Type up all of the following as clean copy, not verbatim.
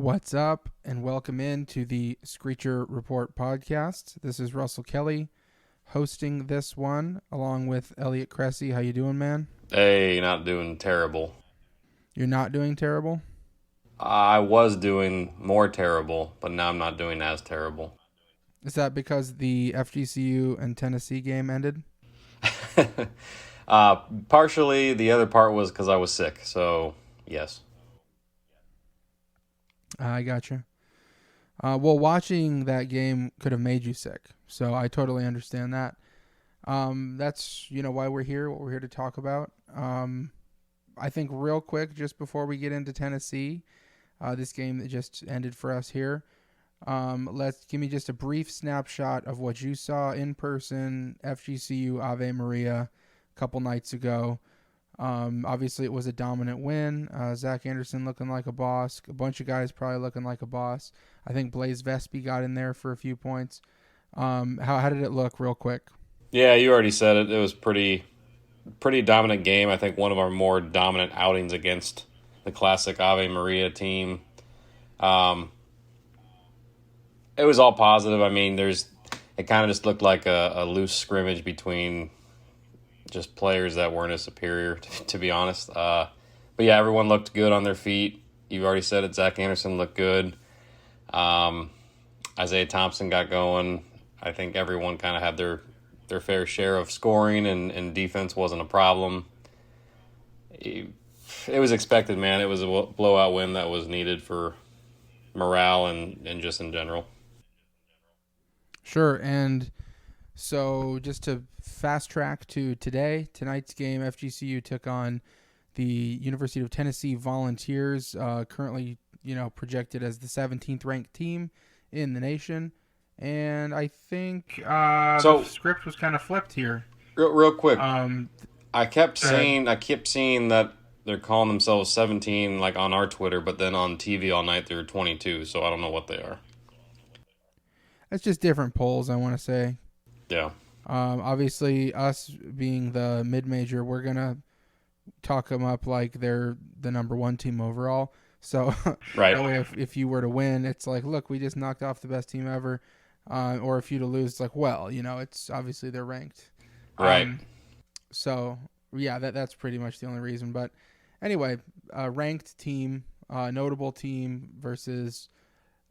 What's up, and welcome in to the Screecher Report podcast. This is Russell Kelly hosting this one, along with Elliot Cressy. How you doing, man? Hey, not doing terrible. You're not doing terrible? I was doing more terrible, but now I'm not doing as terrible. Is that because the FGCU and Tennessee game ended? Partially, the other part was because I was sick, so yes. I gotcha. Well, watching that game could have made you sick, so I totally understand that. That's why we're here, what we're here to talk about. I think real quick, just before we get into Tennessee, this game that just ended for us here. Let's give me just a brief snapshot of what you saw in person, FGCU Ave Maria, a couple nights ago. Obviously, it was a dominant win. Zach Anderson looking like a boss. A bunch of guys probably looking like a boss. I think Blaze Vespi got in there for a few points. How did it look, real quick? Yeah, you already said it. It was pretty dominant game. I think one of our more dominant outings against the classic Ave Maria team. It was all positive. I mean, it kind of just looked like a loose scrimmage between just players that weren't as superior, to be honest. But yeah, everyone looked good on their feet. You've already said it. Zach Anderson looked good. Isaiah Thompson got going. I think everyone kind of had their fair share of scoring, and defense wasn't a problem. It was expected, man. It was a blowout win that was needed for morale and just in general. Sure, and so just to fast track to tonight's game, FGCU took on the University of Tennessee Volunteers, currently projected as the 17th ranked team in the nation. And I think the script was kind of flipped here. Real quick, I kept seeing that they're calling themselves 17 like on our Twitter, but then on TV all night they're 22. So I don't know what they are. It's just different polls, I want to say. Yeah. Obviously, us being the mid-major, we're gonna talk them up like they're the number one team overall. So right. That way, if you were to win, it's like, look, we just knocked off the best team ever. Or if you to lose, it's like, well, it's obviously they're ranked. Right. So yeah, that's pretty much the only reason. But anyway, ranked team, notable team versus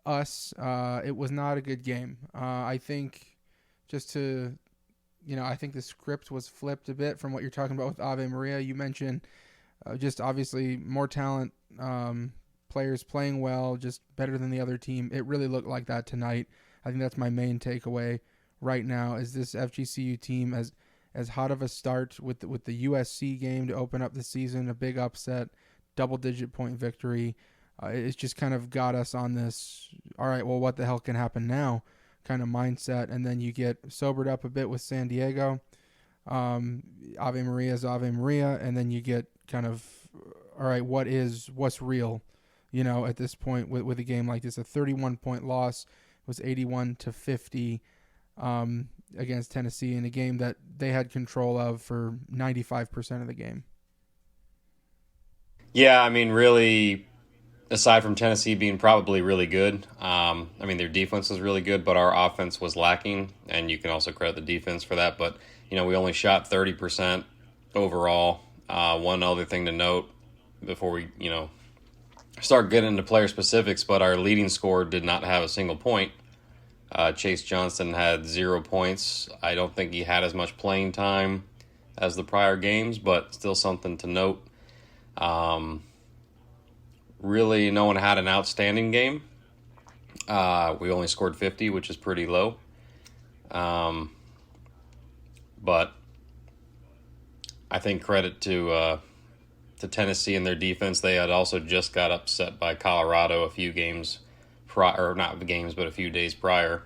us. It was not a good game. I think I think the script was flipped a bit from what you're talking about with Ave Maria. You mentioned just obviously more talent, players playing well, just better than the other team. It really looked like that tonight. I think that's my main takeaway right now is this FGCU team as hot of a start with the USC game to open up the season, a big upset, double-digit point victory. It's just kind of got us on this, all right, well, what the hell can happen now kind of mindset. And then you get sobered up a bit with San Diego. Ave Maria is Ave Maria. And then you get kind of, all right, what's real, at this point with a game like this. A 31-point loss was 81-50 against Tennessee in a game that they had control of for 95% of the game. Yeah, I mean, really, aside from Tennessee being probably really good, their defense was really good, but our offense was lacking, and you can also credit the defense for that. But, we only shot 30% overall. One other thing to note before we, start getting into player specifics, but our leading scorer did not have a single point. Chase Johnson had 0 points. I don't think he had as much playing time as the prior games, but still something to note. Really, no one had an outstanding game. We only scored 50, which is pretty low. But I think credit to Tennessee and their defense. They had also just got upset by Colorado a few games prior, or not the games, but a few days prior.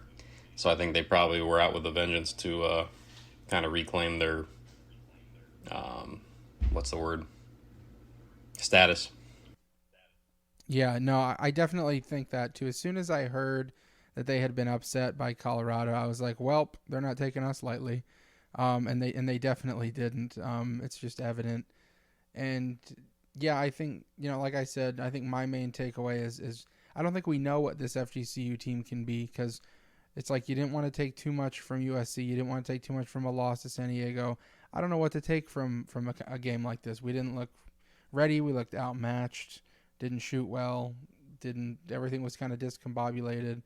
So I think they probably were out with a vengeance to kind of reclaim their status. Yeah, no, I definitely think that too. As soon as I heard that they had been upset by Colorado, I was like, well, they're not taking us lightly. And they definitely didn't. It's just evident. And yeah, I think, like I said, I think my main takeaway is I don't think we know what this FGCU team can be because it's like you didn't want to take too much from USC. You didn't want to take too much from a loss to San Diego. I don't know what to take from a game like this. We didn't look ready. We looked outmatched. Didn't shoot well. Didn't everything was kind of discombobulated.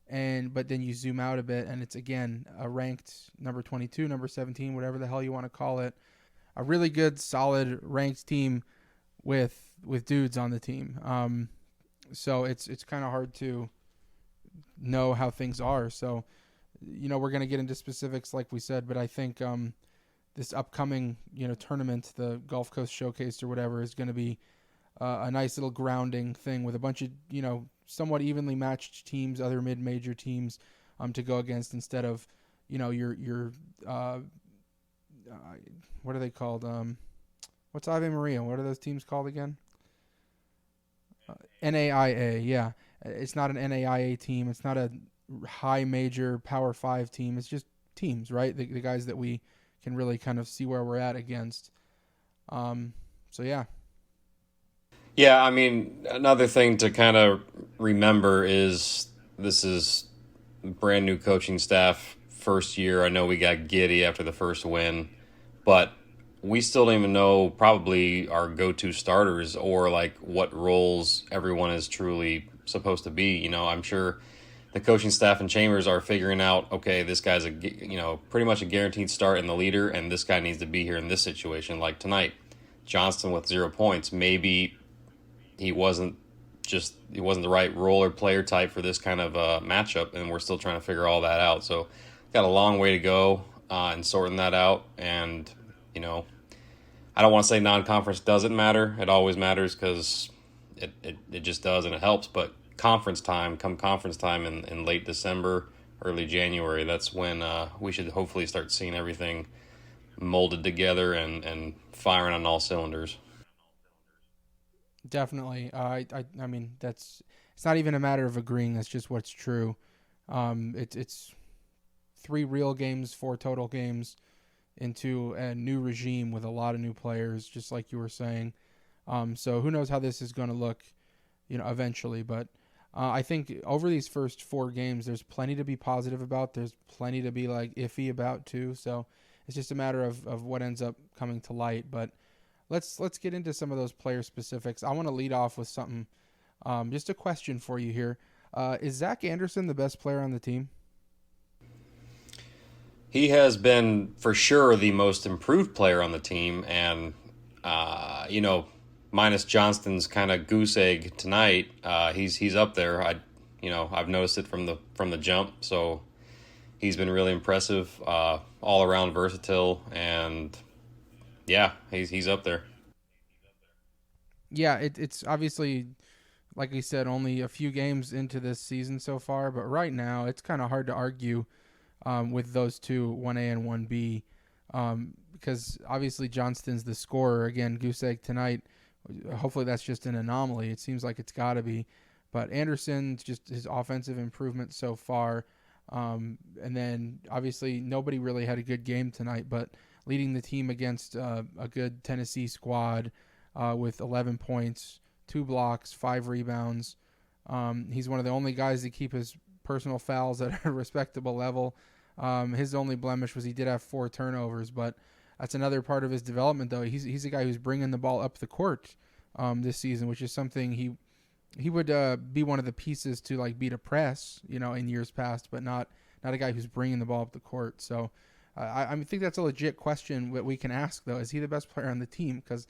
And but then you zoom out a bit, and it's again a ranked number 22, number 17, whatever the hell you want to call it, a really good, solid ranked team with dudes on the team. So it's kind of hard to know how things are. So we're going to get into specifics like we said, but I think this upcoming tournament, the Gulf Coast Showcase or whatever, is going to be a nice little grounding thing with a bunch of somewhat evenly matched teams, other mid-major teams to go against instead of your what are they called? What's Ave Maria? What are those teams called again? NAIA, yeah. It's not an NAIA team. It's not a high major Power 5 team. It's just teams, right? The guys that we can really kind of see where we're at against. So, yeah. Yeah, I mean, another thing to kind of remember is this is brand new coaching staff, first year. I know we got giddy after the first win, but we still don't even know probably our go-to starters or like what roles everyone is truly supposed to be. I'm sure the coaching staff and Chambers are figuring out, okay, this guy's pretty much a guaranteed start in the leader, and this guy needs to be here in this situation. Like tonight, Johnston with 0 points. Maybe he wasn't the right role or player type for this kind of matchup, and we're still trying to figure all that out. So got a long way to go in sorting that out. And I don't want to say non-conference doesn't matter. It always matters because it just does, and it helps. But conference time in late December, early January, that's when we should hopefully start seeing everything molded together and firing on all cylinders. Definitely. I mean, it's not even a matter of agreeing. That's just what's true. It's 3 real games, 4 total games into a new regime with a lot of new players, just like you were saying. So who knows how this is going to look, eventually. But I think over these first 4 games, there's plenty to be positive about. There's plenty to be like iffy about too. So it's just a matter of what ends up coming to light. But let's get into some of those player specifics. I want to lead off with something, just a question for you here. Is Zach Anderson the best player on the team? He has been for sure the most improved player on the team, and minus Johnston's kind of goose egg tonight, he's up there. I've noticed it from the jump. So he's been really impressive, all around versatile, and yeah, he's up there. Yeah, it's obviously, like I said, only a few games into this season so far, but right now it's kind of hard to argue with those two, 1A and 1B, because obviously Johnston's the scorer. Again, goose egg tonight. Hopefully that's just an anomaly. It seems like it's got to be. But Anderson's just his offensive improvement so far. And then obviously nobody really had a good game tonight, but leading the team against a good Tennessee squad with 11 points, 2 blocks, 5 rebounds. He's one of the only guys to keep his personal fouls at a respectable level. His only blemish was he did have 4 turnovers, but that's another part of his development, though. He's a guy who's bringing the ball up the court this season, which is something he would be one of the pieces to like beat a press, in years past, but not a guy who's bringing the ball up the court. So I think that's a legit question that we can ask, though. Is he the best player on the team? Because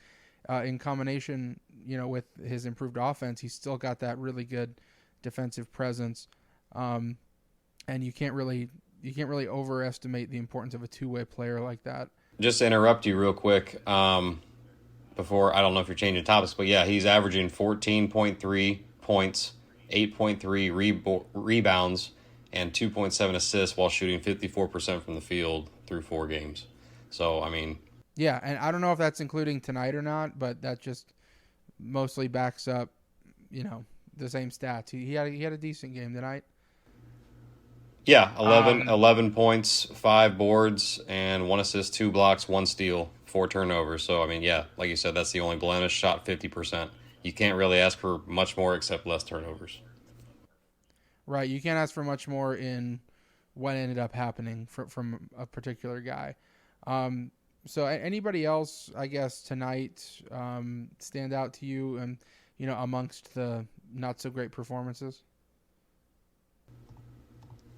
in combination, with his improved offense, he's still got that really good defensive presence, and you can't really overestimate the importance of a two-way player like that. Just to interrupt you real quick, before, I don't know if you're changing topics, but yeah, he's averaging 14.3 points, 8.3 rebounds, and 2.7 assists while shooting 54% from the field through 4 games. So, I mean... Yeah, and I don't know if that's including tonight or not, but that just mostly backs up, the same stats. He had a decent game tonight. Yeah, 11 points, 5 boards, and 1 assist, 2 blocks, 1 steal, 4 turnovers. So, I mean, yeah, like you said, that's the only blemish, shot 50%. You can't really ask for much more except less turnovers. Right. You can't ask for much more in what ended up happening from a particular guy. Um, so anybody else, I guess, tonight stand out to you and amongst the not so great performances?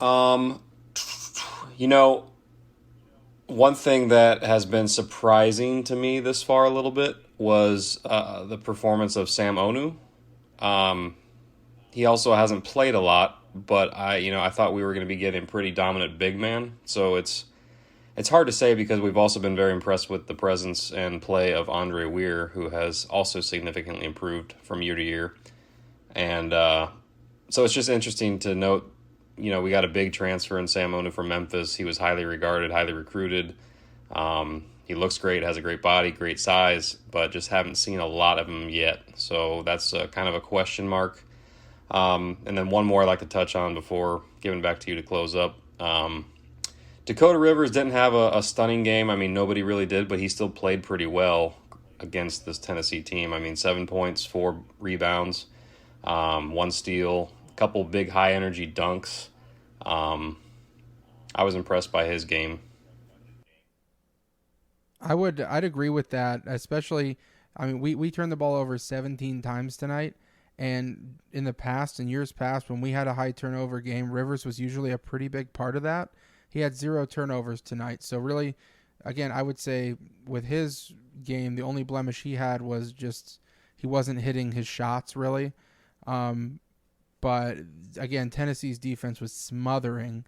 Um, you know, one thing that has been surprising to me this far a little bit was the performance of Sam Onu. Um, he also hasn't played a lot, but I thought we were going to be getting pretty dominant big man. So it's hard to say because we've also been very impressed with the presence and play of Andre Weir, who has also significantly improved from year to year. And so it's just interesting to note, we got a big transfer in Sam Onu from Memphis. He was highly regarded, highly recruited. He looks great, has a great body, great size, but just haven't seen a lot of him yet. So that's kind of a question mark. And then one more I'd like to touch on before giving back to you to close up. Dakota Rivers didn't have a stunning game. I mean, nobody really did, but he still played pretty well against this Tennessee team. I mean, 7 points, 4 rebounds, 1 steal, a couple big high energy dunks. I was impressed by his game. I'd agree with that, especially I mean we turned the ball over 17 times tonight, and in the past, in years past, when we had a high turnover game, Rivers was usually a pretty big part of that. He had 0 turnovers tonight. So really, again, I would say with his game, the only blemish he had was just he wasn't hitting his shots really. Um, but again, Tennessee's defense was smothering,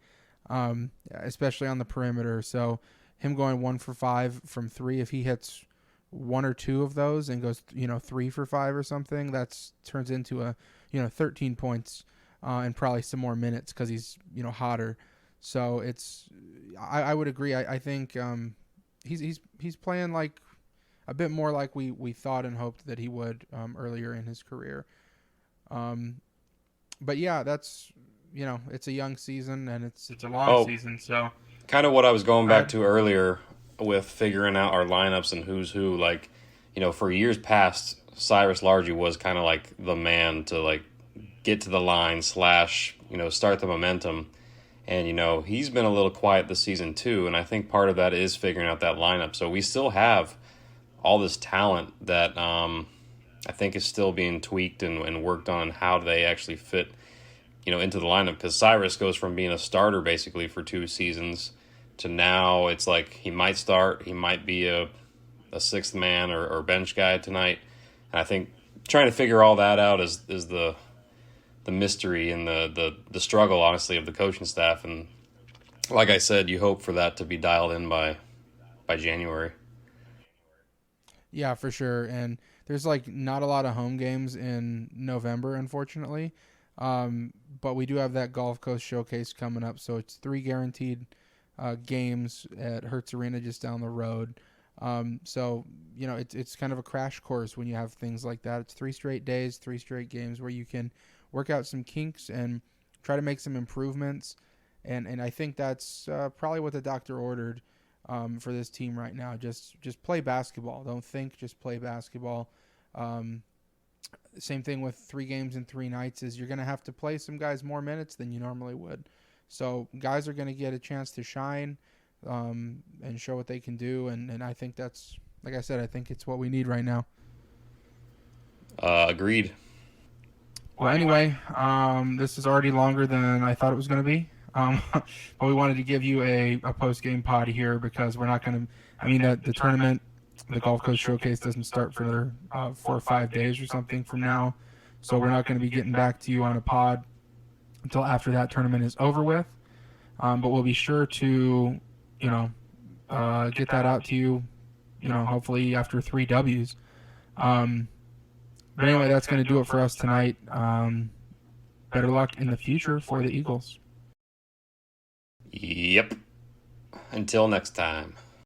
especially on the perimeter. So him going 1 for 5 from three, if he hits one or two of those and goes 3 for 5 or something, that's turns into a 13 points and probably some more minutes because he's hotter. So I would agree. I think he's playing like a bit more like we thought and hoped that he would earlier in his career. But yeah, that's it's a young season and it's a long Oh, season. So kind of what I was going go back ahead. to earlier with figuring out our lineups and who's who. Like, for years past, Cyrus Largy was kind of like the man to like get to the line slash start the momentum. And he's been a little quiet this season too, and I think part of that is figuring out that lineup. So we still have all this talent that I think is still being tweaked and worked on how they actually fit into the lineup, because Cyrus goes from being a starter basically for 2 seasons to now it's like he might start, he might be a sixth man or bench guy tonight. And I think trying to figure all that out is the mystery and the struggle, honestly, of the coaching staff. And like I said, you hope for that to be dialed in by January. Yeah, for sure. And there's like not a lot of home games in November, unfortunately. But we do have that Gulf Coast Showcase coming up, so it's 3 guaranteed games at Hertz Arena just down the road. So it's kind of a crash course when you have things like that. It's 3 straight days, 3 straight games where you can work out some kinks and try to make some improvements. And I think that's probably what the doctor ordered for this team right now. Just play basketball. Don't think. Just play basketball. Um, Same thing with 3 games in 3 nights is you're going to have to play some guys more minutes than you normally would. So guys are going to get a chance to shine and show what they can do. And I think that's, like I said, I think it's what we need right now. Agreed. Well, anyway, this is already longer than I thought it was going to be. But we wanted to give you a post-game pod here because we're not going to, I mean, the tournament, the Gulf Coast Showcase doesn't start for another 4 or 5 days or something from now. So we're not going to be getting back to you on a pod until after that tournament is over with. But we'll be sure to, get that out to you, hopefully after 3 W's. But anyway, that's going to do it for us tonight. Better luck in the future for the Eagles. Yep. Until next time.